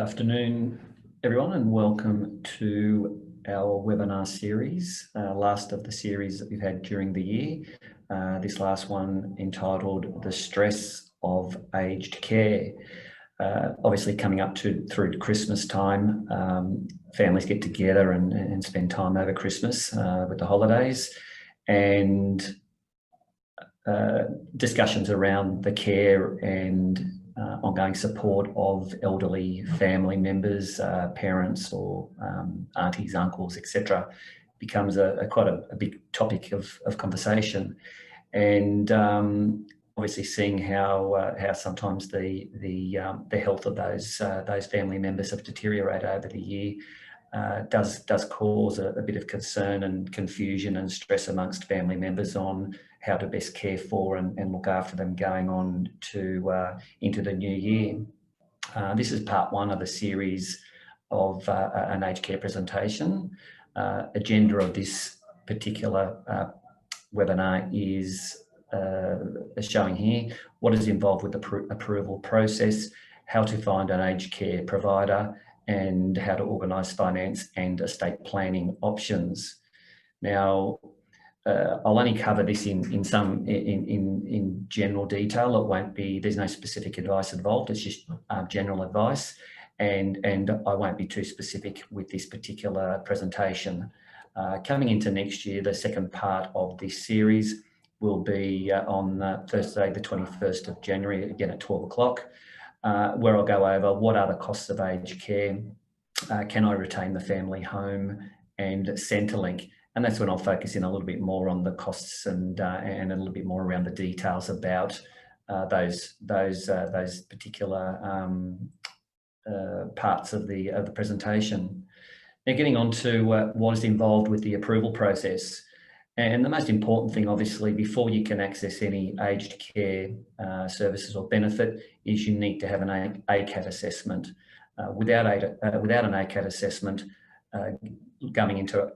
afternoon, everyone, and welcome to our webinar series, last of the series that we've had during the year. This last one entitled The Stress of Aged Care. Obviously coming up through Christmas time, families get together and spend time over Christmas with the holidays, and discussions around the care and ongoing support of elderly family members, parents or aunties, uncles, etc., becomes quite a big topic of conversation. And obviously seeing how sometimes the health of those family members have deteriorated over the year does cause a bit of concern and confusion and stress amongst family members on how to best care for and look after them going on into the new year. This is part one of the series of an aged care presentation. Agenda of this particular webinar is showing here what is involved with the approval process, how to find an aged care provider, and how to organise finance and estate planning options. Now, I'll only cover this in general detail. It won't be, there's no specific advice involved, it's just general advice, and I won't be too specific with this particular presentation. Coming into next year, the second part of this series will be on Thursday, the 21st of January, again at 12 o'clock, where I'll go over what are the costs of aged care, can I retain the family home, and Centrelink. And that's when I'll focus in a little bit more on the costs and a little bit more around the details about those particular parts of the presentation. Now, getting on to what is involved with the approval process. And the most important thing, obviously, before you can access any aged care services or benefit, is you need to have an ACAT assessment. Without an ACAT assessment, going into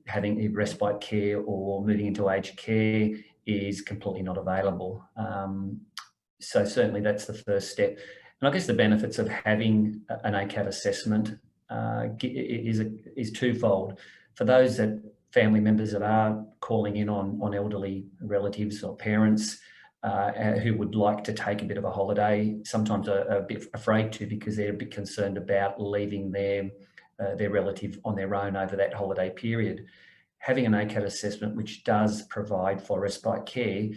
having respite care or moving into aged care is completely not available. So certainly that's the first step. And I guess the benefits of having an ACAT assessment is twofold. For those family members that are calling in on elderly relatives or parents who would like to take a bit of a holiday, sometimes are a bit afraid to, because they're a bit concerned about leaving their relative on their own over that holiday period. Having an ACAT assessment, which does provide for respite care,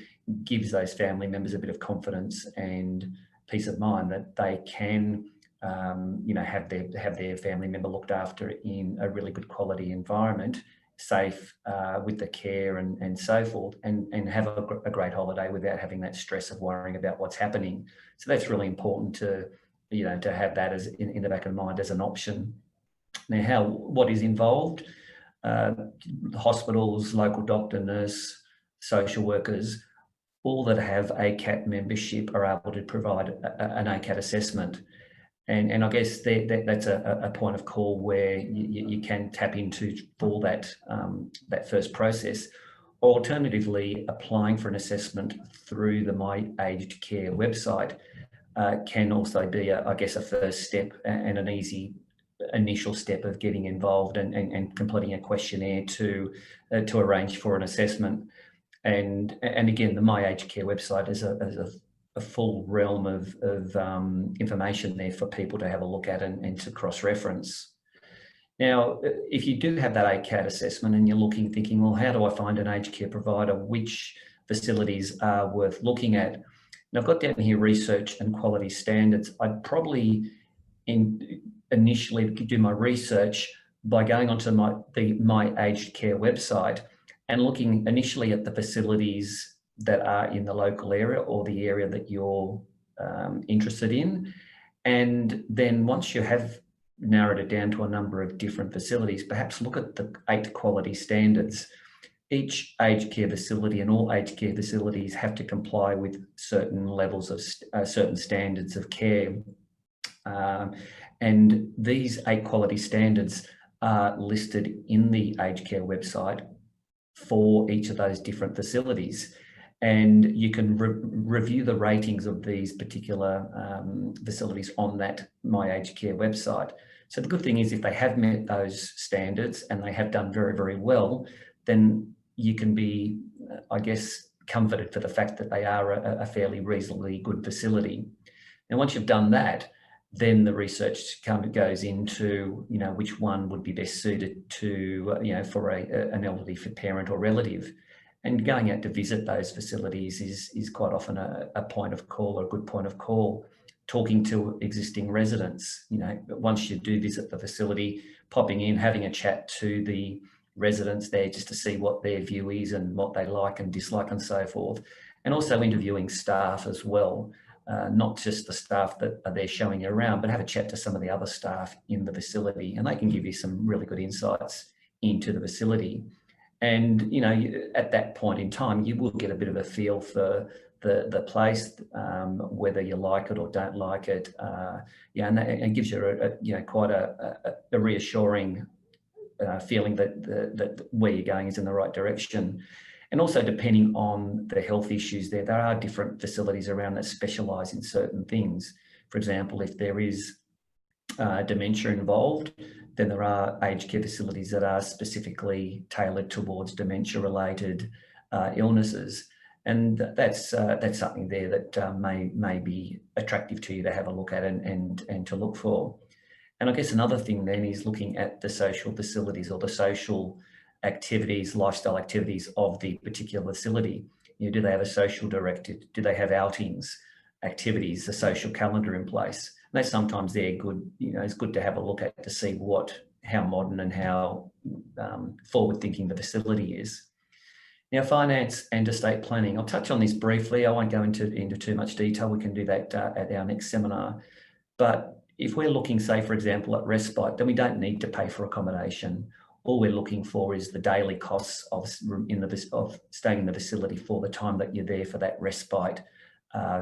gives those family members a bit of confidence and peace of mind that they can have their family member looked after in a really good quality environment, safe with the care and so forth, and have a great holiday without having that stress of worrying about what's happening. So that's really important to have that as in the back of the mind as an option. Now, what is involved? Hospitals, local doctor, nurse, social workers, all that have ACAT membership are able to provide an ACAT assessment. And I guess that's a point of call where you can tap into for that first process. Or alternatively, applying for an assessment through the My Aged Care website can also be, I guess, a first step and an easy initial step of getting involved and completing a questionnaire to arrange for an assessment. And again, the My Aged Care website is a full realm of information there for people to have a look at and to cross-reference. Now, if you do have that ACAT assessment and you're thinking, well, how do I find an aged care provider? Which facilities are worth looking at? And I've got down here research and quality standards. I'd probably initially do my research by going onto the My Aged Care website and looking initially at the facilities that are in the local area or the area that you're interested in. And then once you have narrowed it down to a number of different facilities, perhaps look at the 8 quality standards. Each aged care facility and all aged care facilities have to comply with certain levels of certain standards of care. And these 8 quality standards are listed in the aged care website for each of those different facilities. And you can review the ratings of these particular facilities on that My Aged Care website. So the good thing is if they have met those standards and they have done very, very well, then you can be, I guess, comforted for the fact that they are a fairly reasonably good facility. And once you've done that, then the research goes into, which one would be best suited to, for an elderly parent or relative. And going out to visit those facilities is quite often a point of call, or a good point of call. Talking to existing residents, once you do visit the facility, popping in, having a chat to the residents there just to see what their view is and what they like and dislike and so forth. And also interviewing staff as well, not just the staff that are there showing you around, but have a chat to some of the other staff in the facility, and they can give you some really good insights into the facility. And, at that point in time, you will get a bit of a feel for the place, whether you like it or don't like it. And it gives you quite a reassuring feeling that where you're going is in the right direction. And also, depending on the health issues there are different facilities around that specialise in certain things. For example, if there is dementia involved, then there are aged care facilities that are specifically tailored towards dementia-related illnesses. And that's something there that may be attractive to you to have a look at and to look for. And I guess another thing then is looking at the social facilities or the social activities, lifestyle activities of the particular facility. Do they have a social director? Do they have outings, activities, a social calendar in place? And that's sometimes they're good. It's good to have a look at to see how modern and how forward-thinking the facility is. Now, finance and estate planning. I'll touch on this briefly. I won't go into too much detail. We can do that at our next seminar. But if we're looking, say, for example, at respite, then we don't need to pay for accommodation. All we're looking for is the daily costs of staying in the facility for the time that you're there for that respite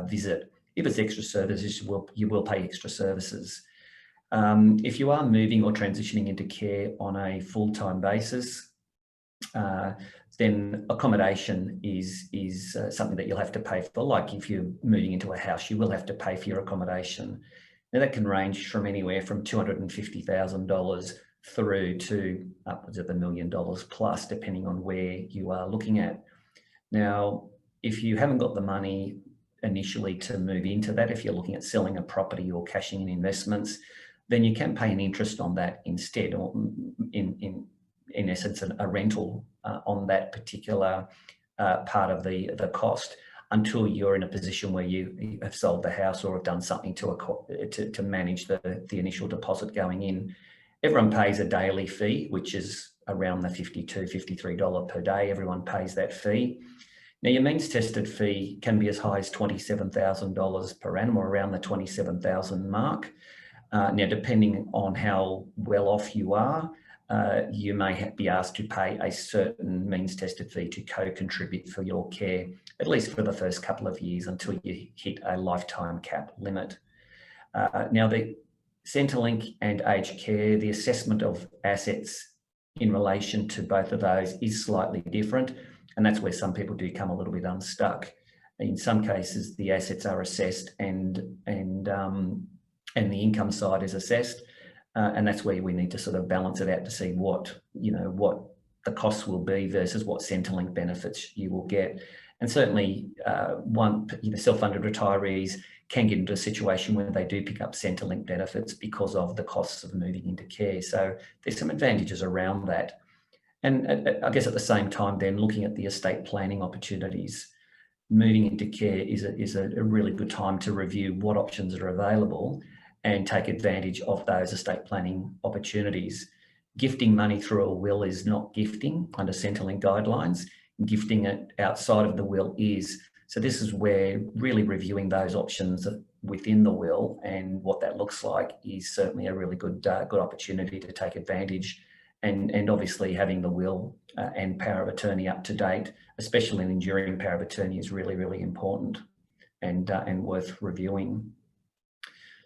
visit. If it's extra services, you will pay extra services. If you are moving or transitioning into care on a full-time basis, then accommodation is something that you'll have to pay for. Like if you're moving into a house, you will have to pay for your accommodation. Now that can range from anywhere from $250,000 through to upwards of $1 million plus, depending on where you are looking at. Now, if you haven't got the money initially to move into that, if you're looking at selling a property or cashing in investments, then you can pay an interest on that instead, or in essence, a rental on that particular part of the cost, until you're in a position where you have sold the house or have done something to manage the initial deposit going in. Everyone pays a daily fee, which is around the $52, $53 per day. Everyone pays that fee. Now, your means tested fee can be as high as $27,000 per annum, or around the 27,000 mark. Now, depending on how well off you are, you may be asked to pay a certain means tested fee to co-contribute for your care, at least for the first couple of years until you hit a lifetime cap limit. Now, the Centrelink and aged care, the assessment of assets in relation to both of those is slightly different, and that's where some people do come a little bit unstuck. In some cases, the assets are assessed and the income side is assessed, and that's where we need to sort of balance it out to see what the costs will be versus what Centrelink benefits you will get. And certainly, self-funded retirees can get into a situation where they do pick up Centrelink benefits because of the costs of moving into care. So there's some advantages around that. And I guess at the same time, then looking at the estate planning opportunities, moving into care is a really good time to review what options are available and take advantage of those estate planning opportunities. Gifting money through a will is not gifting under Centrelink guidelines. Gifting it outside of the will is. So this is where really reviewing those options within the will and what that looks like is certainly a really good opportunity to take advantage. And obviously having the will and power of attorney up to date, especially an enduring power of attorney, is really, really important and worth reviewing.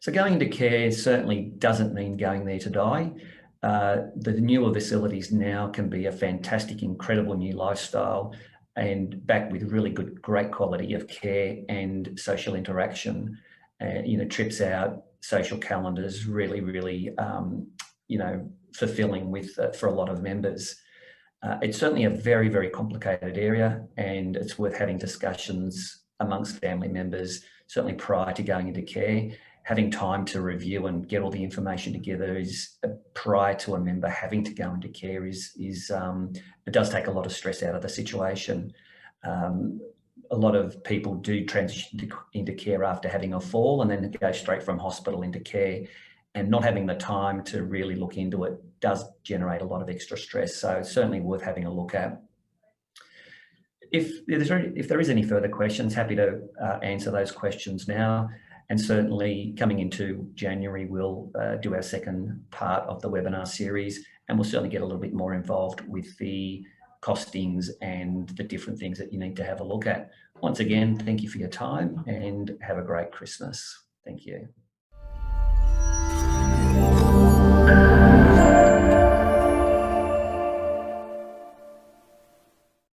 So going into care certainly doesn't mean going there to die. The newer facilities now can be a fantastic, incredible new lifestyle. and backed with really good, great quality of care and social interaction. Trips out, social calendars, really, really, fulfilling for a lot of members. It's certainly a very, very complicated area, and it's worth having discussions amongst family members, certainly prior to going into care. Having time to review and get all the information together is prior to a member having to go into care it does take a lot of stress out of the situation. A lot of people do transition into care after having a fall and then go straight from hospital into care, and not having the time to really look into it does generate a lot of extra stress. So it's certainly worth having a look at. If there is any further questions, happy to answer those questions now. And certainly coming into January, we'll do our second part of the webinar series, and we'll certainly get a little bit more involved with the costings and the different things that you need to have a look at. Once again, thank you for your time and have a great Christmas. Thank you.